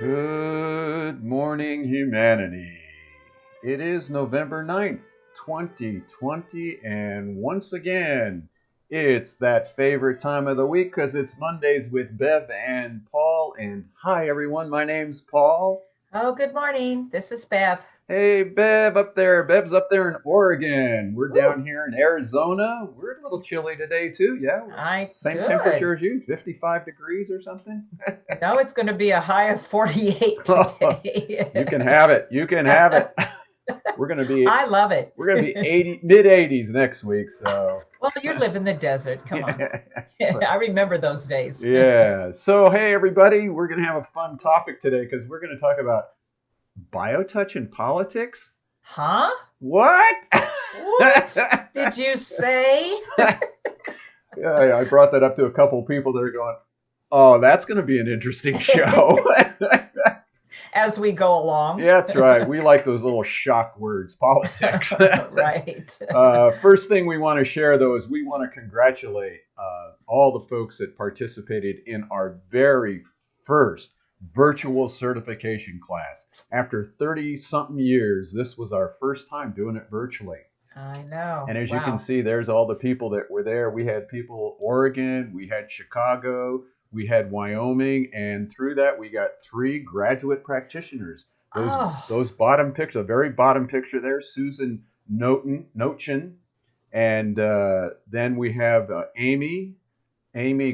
Good morning, humanity. It is November 9th, 2020, and once again, it's that favorite time of the week because it's Mondays with Bev and Paul. And hi, everyone, my name's Paul. Oh, good morning. This is Bev. Hey, Bev up there. Bev's up there in Oregon. We're Woo! down here in Arizona. We're a little chilly today, too. Yeah, I same temperature good. as you, 55 degrees or something. No, it's going to be a high of 48 today. You can have it. You can have it. We're gonna be I love it. we're gonna be 80 mid 80s next week. So Well, you live in the desert. Come on. yeah. I remember those days. Yeah. So hey everybody, we're gonna have a fun topic today because we're gonna talk about biotouch in politics. Huh? What? What did you say? Yeah, I brought that up to a couple of people that are going, "Oh, that's going to be an interesting show." As we go along. Yeah, that's right. We like those little shock words, politics. Right. First thing we want to share, though, is we want to congratulate all the folks that participated in our very first virtual certification class. After 30 something years, this was our first time doing it virtually. I know. And as you can Wow. see, there's all the people that were there. We had people Oregon, we had Chicago, we had Wyoming, and through that we got three graduate practitioners. Those Oh, those bottom picture, the very bottom picture there, Susan Notchin, and then we have Amy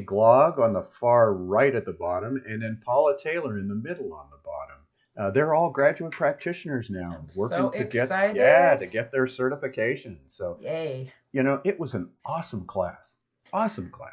Glog on the far right at the bottom, and then Paula Taylor in the middle on the bottom. They're all graduate practitioners now, I'm so working to excited. get their certification. So Yay. it was an awesome class, awesome class.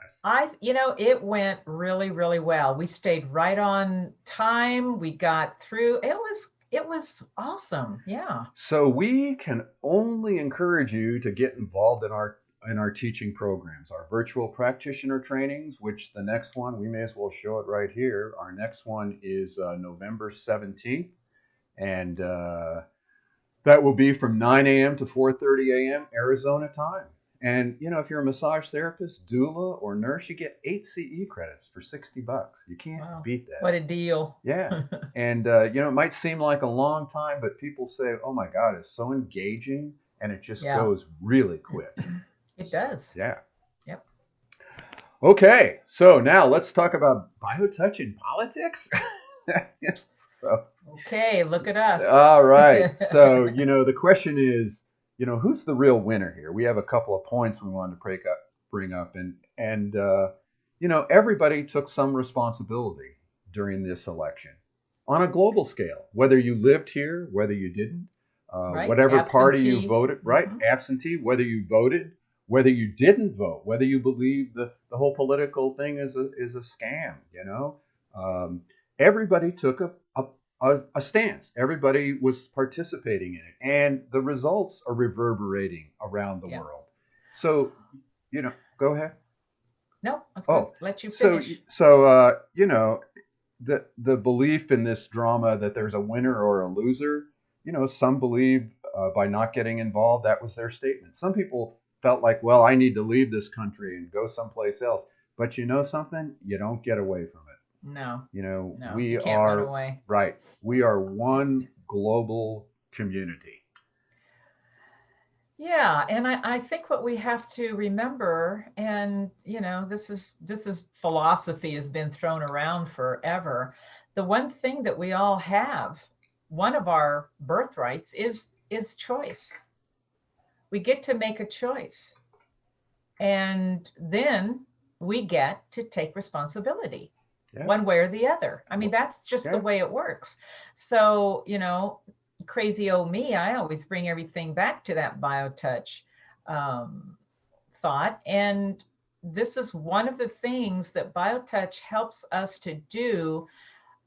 It went really, really well. We stayed right on time. We got through. It was awesome. Yeah. So we can only encourage you to get involved in our teaching programs, our virtual practitioner trainings, which the next one, we may as well show it right here. Our next one is November 17th. And that will be from 9 a.m. to 4:30 a.m. Arizona time. And if you're a massage therapist, doula, or nurse, you get 8 CE credits for $60. You can't Wow. beat that. What a deal. Yeah. And it might seem like a long time, but people say, "Oh my God, it's so engaging, and it just Yeah, goes really quick." it So does. yeah. Yep. Okay, so now let's talk about biotouch in politics. So Okay, look at us. all right. So, the question is, who's the real winner here? We have a couple of points we wanted to bring up, and everybody took some responsibility during this election on a global scale. Whether you lived here, whether you didn't, Right? whatever party you Absentee. voted, right? Hmm. Absentee, whether you voted, whether you didn't vote, whether you believe the whole political thing is a scam. Um, everybody took a stance. Everybody was participating in it, and the results are reverberating around the Yeah. world. So, go ahead. No, that's good. Oh, Let you so finish. the belief in this drama that there's a winner or a loser. Some believe by not getting involved that was their statement. Some people felt like, well, I need to leave this country and go someplace else. But you know something? You don't get away from it. No, no, you We can't run are away. right. We are one global community. Yeah, and I think what we have to remember, and this is philosophy has been thrown around forever. The one thing that we all have, one of our birthrights is choice. We get to make a choice. And then we get to take responsibility Yeah. one way or the other. I mean, Well, that's just the yeah. way it works. So, crazy old me, I always bring everything back to that biotouch um, thought. And this is one of the things that biotouch helps us to do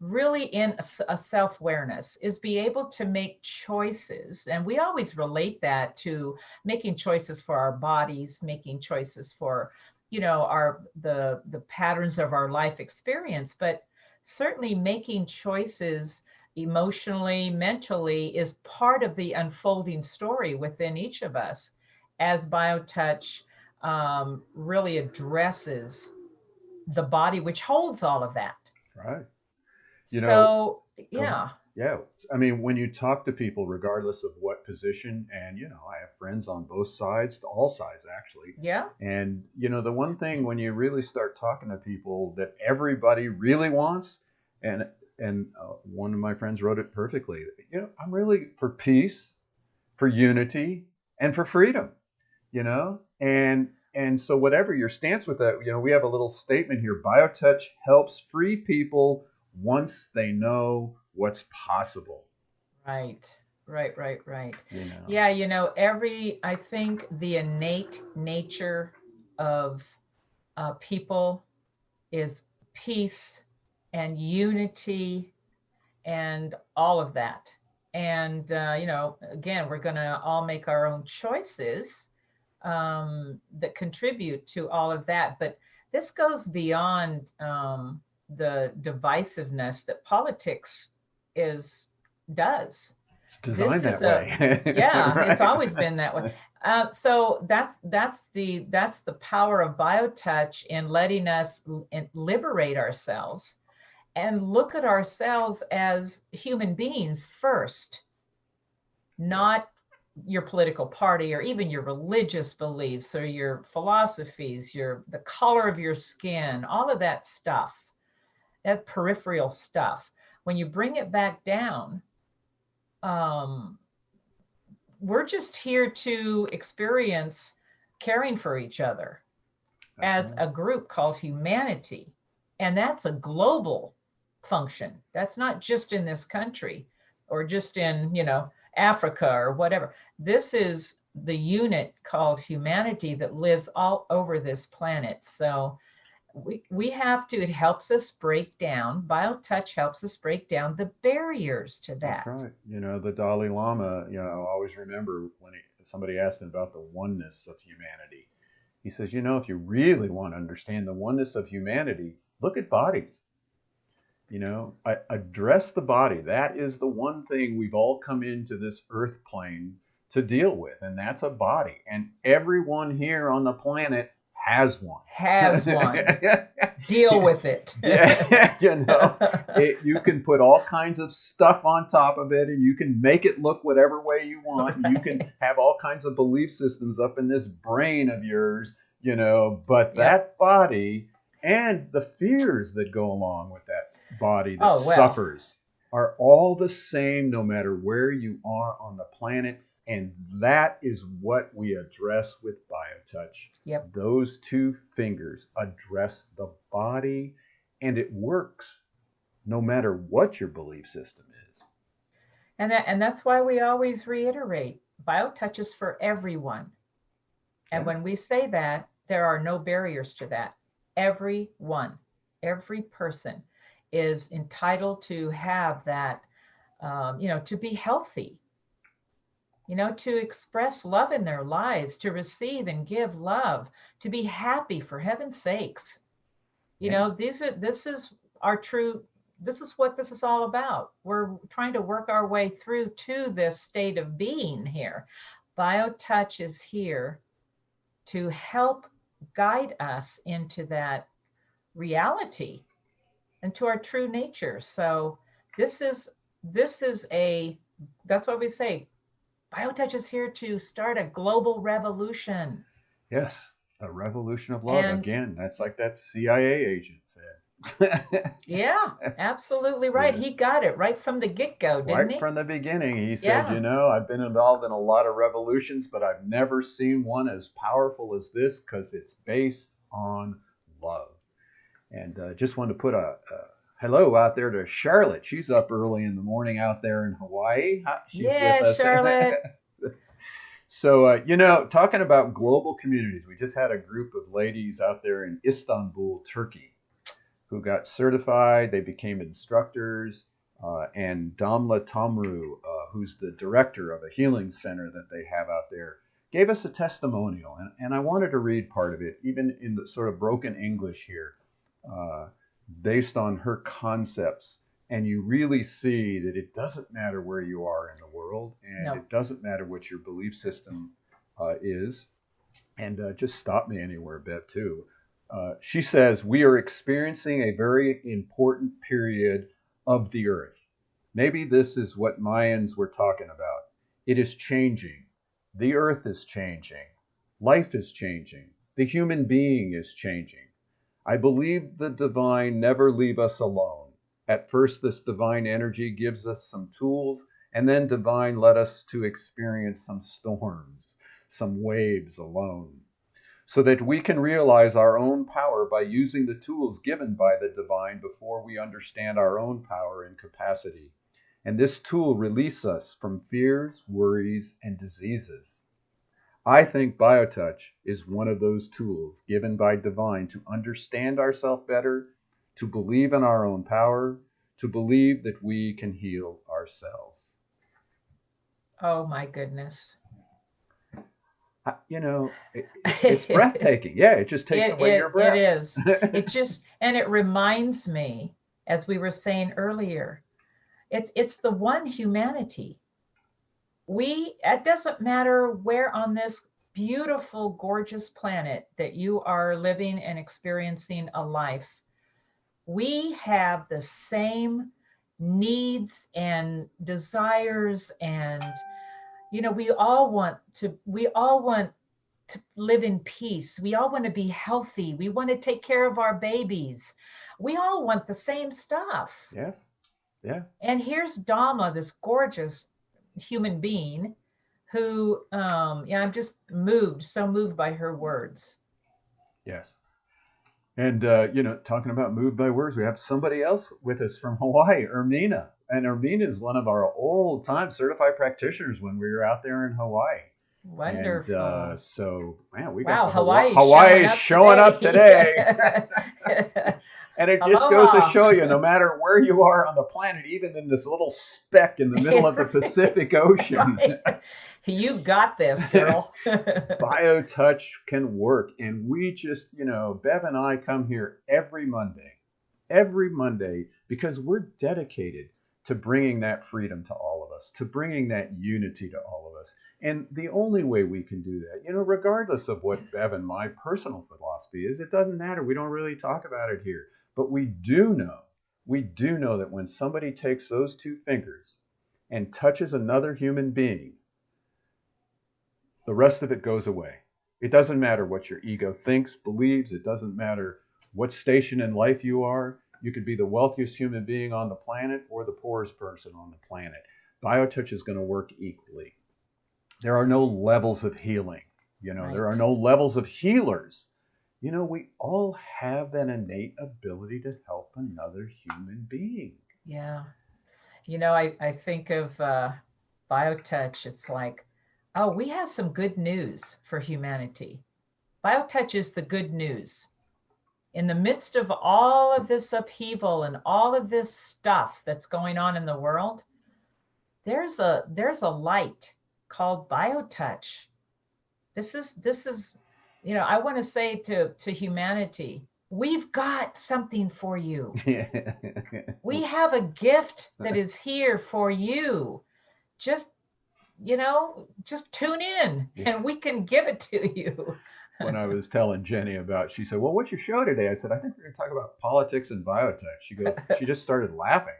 really in a self-awareness is be able to make choices, and we always relate that to making choices for our bodies, making choices for our the patterns of our life experience, but certainly making choices emotionally, mentally is part of the unfolding story within each of us as biotouch really addresses the body which holds all of that. Right. You know, So Go ahead. Yeah. Yeah. I mean, when you talk to people, regardless of what position, and, I have friends on both sides, all sides actually. Yeah. And, the one thing when you really start talking to people that everybody really wants, and, one of my friends wrote it perfectly, I'm really for peace, for unity, and for freedom, and so whatever your stance with that, we have a little statement here. BioTouch helps free people once they know what's possible. Right. Right. Right. Right. You know, Yeah. I think the innate nature of people is peace and unity and all of that. And, again, we're going to all make our own choices that contribute to all of that. But this goes beyond the divisiveness that politics is does. it's This designed is that a way. Yeah, it's Right. always been that way. So that's the power of BioTouch in letting us liberate ourselves and look at ourselves as human beings first, Yeah. not your political party or even your religious beliefs or your philosophies, the color of your skin, all of that stuff, that peripheral stuff. When you bring it back down, um, we're just here to experience caring for each other That's as right. a group called humanity. And that's a global function. That's not just in this country or just in, Africa or whatever. This is the unit called humanity that lives all over this planet. So we have to, it helps us break down, BioTouch helps us break down the barriers to That's that. right. The Dalai Lama, I always remember when somebody asked him about the oneness of humanity. He says, if you really want to understand the oneness of humanity, look at bodies. Address the body. That is the one thing we've all come into this earth plane to deal with, and that's a body. And everyone here on the planet has one. Has one. Deal with it. Yeah, you can put all kinds of stuff on top of it, and you can make it look whatever way you want, and you can Right. have all kinds of belief systems up in this brain of yours, but Yep. that body and the fears that go along with that body that Oh, well. suffers are all the same no matter where you are on the planet. And that is what we address with BioTouch. Yep. Those two fingers address the body, and it works no matter what your belief system is. And that's why we always reiterate BioTouch is for everyone. And Yes. when we say that, there are no barriers to that. Everyone, every person is entitled to have that, to be healthy, to express love in their lives, to receive and give love, to be happy, for heaven's sakes. Yes. This is our true, this is what this is all about. We're trying to work our way through to this state of being here. BioTouch is here to help guide us into that reality and to our true nature. So this is this is a that's what we say. BioTouch is here to start a global revolution. Yes. A revolution of love. And Again, that's like that CIA agent said. yeah, absolutely right. Yeah. He got it right from the get-go, didn't Right he? from the beginning, he said, Yeah. I've been involved in a lot of revolutions, but I've never seen one as powerful as this because it's based on love. And just wanted to put a hello out there to Charlotte. She's up early in the morning out there in Hawaii. She's with Yeah, us. Charlotte. So, talking about global communities, we just had a group of ladies out there in Istanbul, Turkey, who got certified. They became instructors. And Damla Tamru, who's the director of a healing center that they have out there, gave us a testimonial. And I wanted to read part of it, even in the sort of broken English here, uh, based on her concepts. And you really see that it doesn't matter where you are in the world, and No. it doesn't matter what your belief system is. And just stop me anywhere, Bev, too. She says, we are experiencing a very important period of the earth. Maybe this is what Mayans were talking about. It is changing. The earth is changing. Life is changing. The human being is changing. I believe the divine never leave us alone. At first, this divine energy gives us some tools, and then divine led us to experience some storms, some waves alone, so that we can realize our own power by using the tools given by the divine before we understand our own power and capacity. And this tool releases us from fears, worries, and diseases. I think BioTouch is one of those tools given by divine to understand ourselves better, to believe in our own power, to believe that we can heal ourselves. Oh my goodness. It's breathtaking. Yeah, it just takes away your breath. It is. And it reminds me, as we were saying earlier, it's the one humanity. It doesn't matter where on this beautiful, gorgeous planet that you are living and experiencing a life, we have the same needs and desires, and we all want to live in peace. We all want to be healthy. We want to take care of our babies. We all want the same stuff. Yes. Yeah. And here's Dama, this gorgeous human being who, I'm just so moved by her words. Yes. And, talking about moved by words, we have somebody else with us from Hawaii, Ermina. And Ermina is one of our old time certified practitioners when we were out there in Hawaii. Wonderful. And man, we got Hawaii showing up today. And it just goes to show you, no matter where you are on the planet, even in this little speck in the middle of the Pacific Ocean. Right. You got this, girl. BioTouch can work. And we just, Bev and I come here every Monday, because we're dedicated to bringing that freedom to all of us, to bringing that unity to all of us. And the only way we can do that, regardless of what Bev and my personal philosophy is, it doesn't matter. We don't really talk about it here. But we do know that when somebody takes those two fingers and touches another human being, the rest of it goes away. It doesn't matter what your ego thinks, believes. It doesn't matter what station in life you are. You could be the wealthiest human being on the planet or the poorest person on the planet. BioTouch is going to work equally. There are no levels of healing. Right. There are no levels of healers. We all have that innate ability to help another human being. Yeah. I think of BioTouch. It's like, oh, we have some good news for humanity. BioTouch is the good news. In the midst of all of this upheaval and all of this stuff that's going on in the world, there's a light called BioTouch. This is I want to say to humanity, we've got something for you. We have a gift that is here for you. Just tune in and we can give it to you. When I was telling Jenny she said, well, what's your show today? I said, I think we're going to talk about politics and BioTouch. She just started laughing.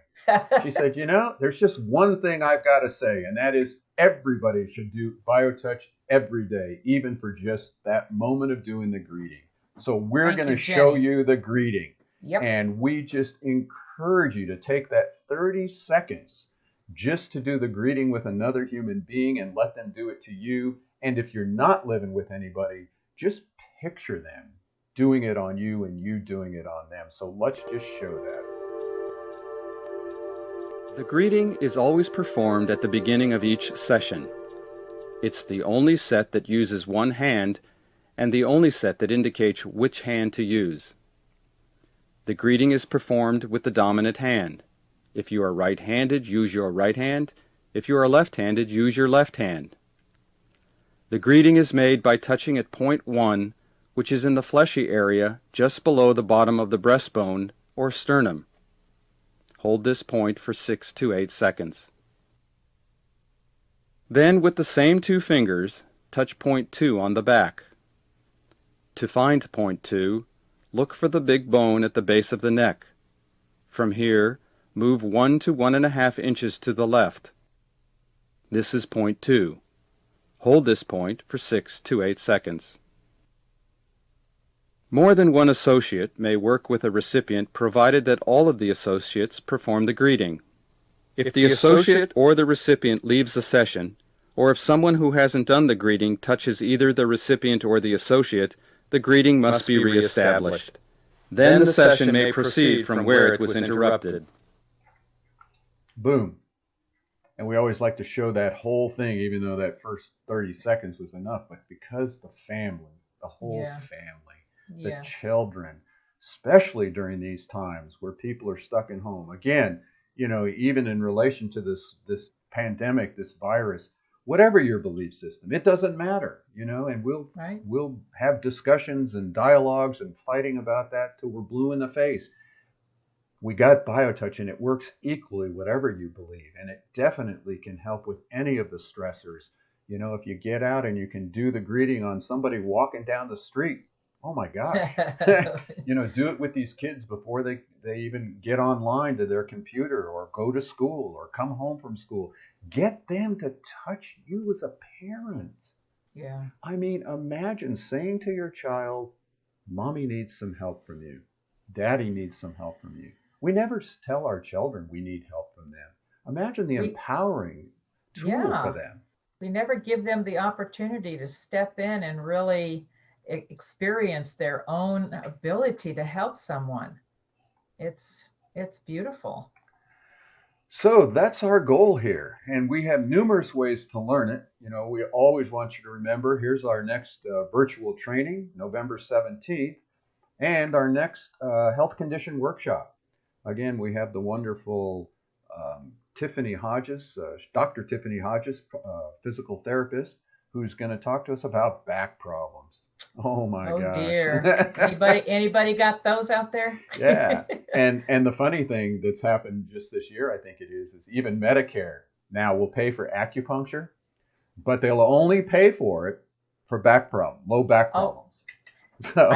She said, there's just one thing I've got to say, and that is everybody should do BioTouch every day, even for just that moment of doing the greeting. So we're going to show you the greeting. Yep. And we just encourage you to take that 30 seconds just to do the greeting with another human being and let them do it to you. And if you're not living with anybody, just picture them doing it on you and you doing it on them. So let's just show that. The greeting is always performed at the beginning of each session. It's the only set that uses one hand and the only set that indicates which hand to use. The greeting is performed with the dominant hand. If you are right-handed, use your right hand. If you are left-handed, use your left hand. The greeting is made by touching at point 1, which is in the fleshy area just below the bottom of the breastbone or sternum. Hold this point for 6 to 8 seconds. Then, with the same two fingers, touch point 2 on the back. To find point 2, look for the big bone at the base of the neck. From here, move 1 to 1.5 inches to the left. This is point 2. Hold this point for 6 to 8 seconds. More than one associate may work with a recipient provided that all of the associates perform the greeting. If the associate or the recipient leaves the session, or if someone who hasn't done the greeting touches either the recipient or the associate, the greeting must be reestablished. Then the session may proceed from where it was interrupted. Boom. And we always like to show that whole thing, even though that first 30 seconds was enough. But because the family, the whole family, the children, especially during these times where people are stuck in home. Again, even in relation to this pandemic, this virus, whatever your belief system, it doesn't matter, and we'll have discussions and dialogues and fighting about that till we're blue in the face. We got BioTouch, and it works equally whatever you believe, and it definitely can help with any of the stressors. If you get out and you can do the greeting on somebody walking down the street, oh my gosh, do it with these kids before they even get online to their computer or go to school or come home from school. Get them to touch you as a parent. Yeah. I mean, imagine saying to your child, Mommy needs some help from you. Daddy needs some help from you. We never tell our children we need help from them. Imagine the empowering tool for them. We never give them the opportunity to step in and really experience their own ability to help someone. It's beautiful. So that's our goal here, and we have numerous ways to learn it. We always want you to remember, here's our next virtual training, November 17th, and our next health condition workshop. Again, we have the wonderful Tiffany Hodges, Dr. Tiffany Hodges, physical therapist, who's going to talk to us about back problems. Oh my gosh. Oh dear. Anybody got those out there? Yeah. And the funny thing that's happened just this year, I think it is even Medicare now will pay for acupuncture, but they'll only pay for it for low back problems. So,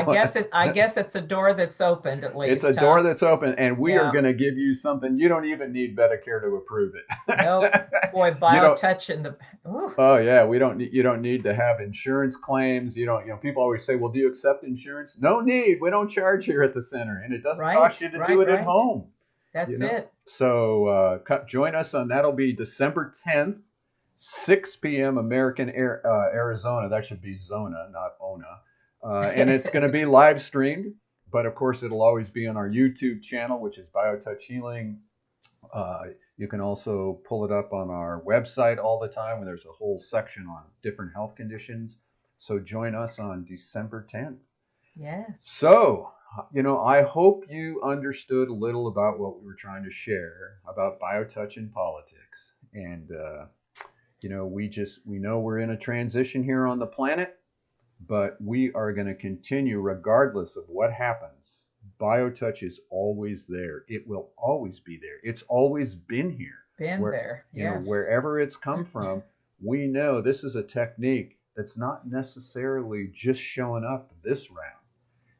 I guess it's a door that's opened at least. It's a door that's open, and we are going to give you something. You don't even need Medicare to approve it. Nope. Boy, BioTouch in the. Oof. Oh yeah, you don't need to have insurance claims. People always say, "Well, do you accept insurance?" No need. We don't charge here at the center, and it doesn't cost you to do it at home. That's it. So join us on that'll be December 10th, 6 p.m. American Arizona. That should be Zona, not Ona. And it's going to be live streamed, but of course it'll always be on our YouTube channel, which is BioTouch Healing. You can also pull it up on our website all the time, where there's a whole section on different health conditions. So join us on December 10th. Yes. So, I hope you understood a little about what we were trying to share about BioTouch and politics. And, we know we're in a transition here on the planet. But we are going to continue regardless of what happens. BioTouch is always there. It will always be there. It's always been here. Yes. Wherever it's come from, we know this is a technique that's not necessarily just showing up this round.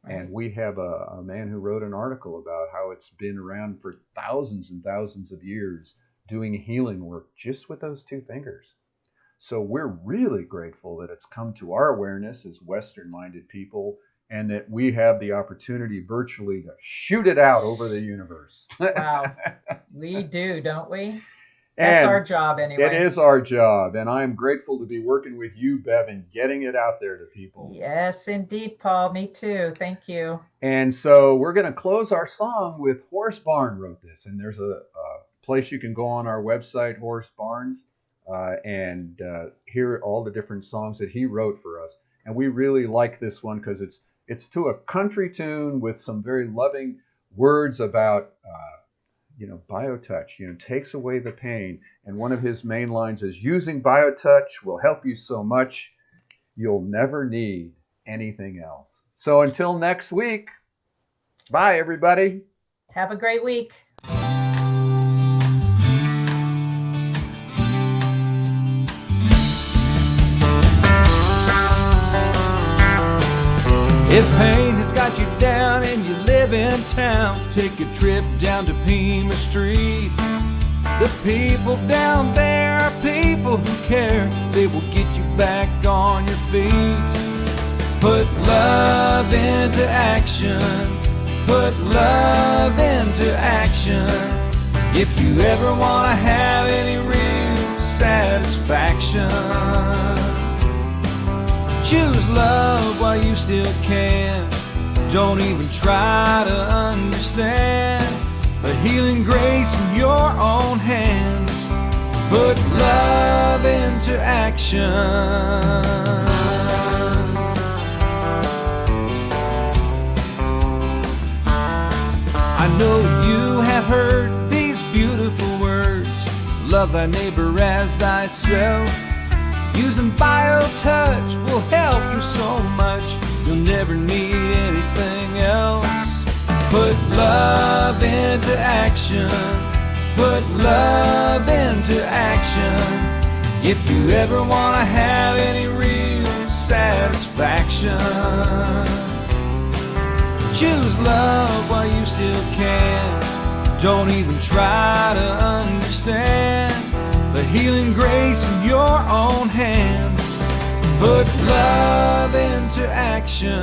Right. And we have a man who wrote an article about how it's been around for thousands and thousands of years doing healing work just with those two fingers. So we're really grateful that it's come to our awareness as Western-minded people, and that we have the opportunity virtually to shoot it out over the universe. Wow. We do, don't we? That's our job anyway. It is our job, and I'm grateful to be working with you, Bev, and getting it out there to people. Yes, indeed, Paul. Me too. Thank you. And so we're going to close our song with Horace Barnes wrote this, and there's a place you can go on our website, Horace Barnes, and hear all the different songs that he wrote for us. And we really like this one because it's to a country tune with some very loving words about BioTouch, takes away the pain. And one of his main lines is, using BioTouch will help you so much you'll never need anything else. So until next week, bye everybody. Have a great week. If pain has got you down and you're living in town, take a trip down to Pima Street. The people down there are people who care. They will get you back on your feet. Put love into action. Put love into action. If you ever want to have any real satisfaction, choose love while you still can. Don't even try to understand the healing grace in your own hands. Put love into action. I know you have heard these beautiful words. Love thy neighbor as thyself. Using BioTouch will help you so much. You'll never need anything else. Put love into action. Put love into action. If you ever want to have any real satisfaction, choose love while you still can. Don't even try to understand the healing grace in your own hands. Put love into action.